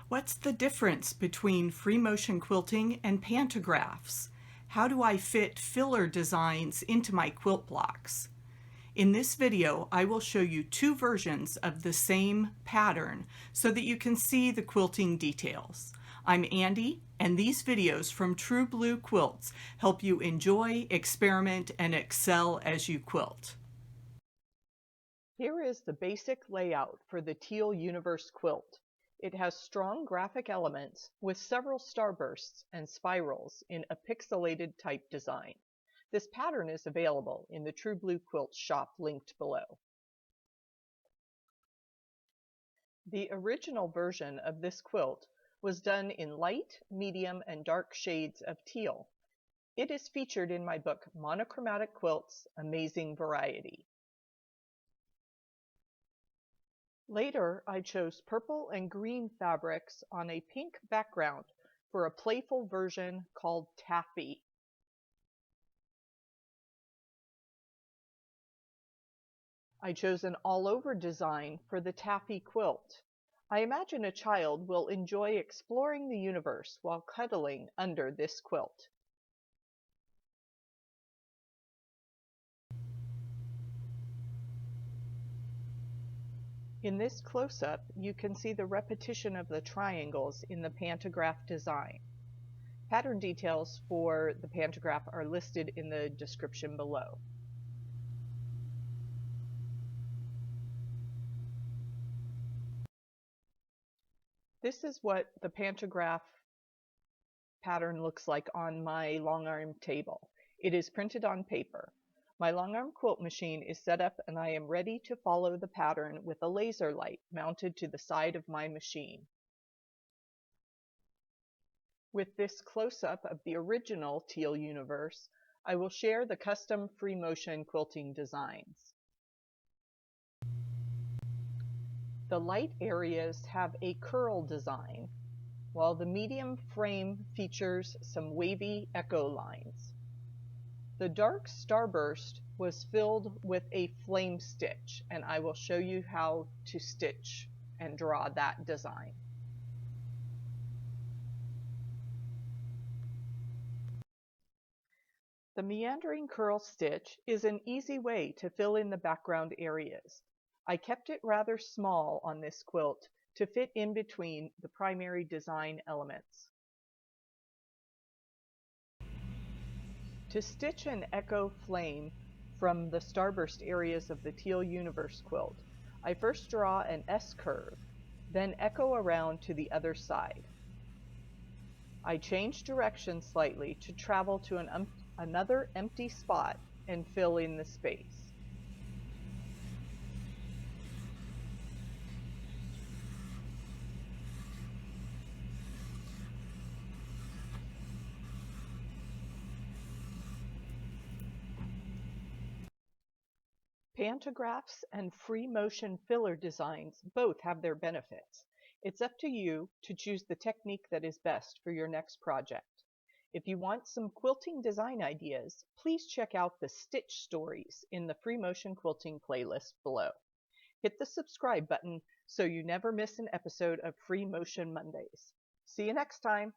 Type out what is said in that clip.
What's the difference between free motion quilting and pantographs? How do I fit filler designs into my quilt blocks? In this video, I will show you two versions of the same pattern so that you can see the quilting details. I'm Andy, and these videos from True Blue Quilts help you enjoy, experiment, and excel as you quilt. Here is the basic layout for the Teal Universe quilt. It has strong graphic elements with several starbursts and spirals in a pixelated type design. This pattern is available in the True Blue Quilt shop linked below. The original version of this quilt was done in light, medium, and dark shades of teal. It is featured in my book Monochromatic Quilts: Amazing Variety. Later, I chose purple and green fabrics on a pink background for a playful version called Taffy. I chose an all-over design for the Taffy quilt. I imagine a child will enjoy exploring the universe while cuddling under this quilt. In this close-up, you can see the repetition of the triangles in the pantograph design. Pattern details for the pantograph are listed in the description below. This is what the pantograph pattern looks like on my long arm table. It is printed on paper. My long arm quilt machine is set up and I am ready to follow the pattern with a laser light mounted to the side of my machine. With this close-up of the original Teal Universe, I will share the custom free motion quilting designs. The light areas have a curl design, while the medium frame features some wavy echo lines. The dark starburst was filled with a flame stitch, and I will show you how to stitch and draw that design. The meandering curl stitch is an easy way to fill in the background areas. I kept it rather small on this quilt to fit in between the primary design elements. To stitch an echo flame from the starburst areas of the Teal Universe quilt, I first draw an S-curve, then echo around to the other side. I change direction slightly to travel to another empty spot and fill in the space. Pantographs and free motion filler designs both have their benefits. It's up to you to choose the technique that is best for your next project. If you want some quilting design ideas, please check out the Stitch Stories in the Free Motion Quilting playlist below. Hit the subscribe button so you never miss an episode of Free Motion Mondays. See you next time!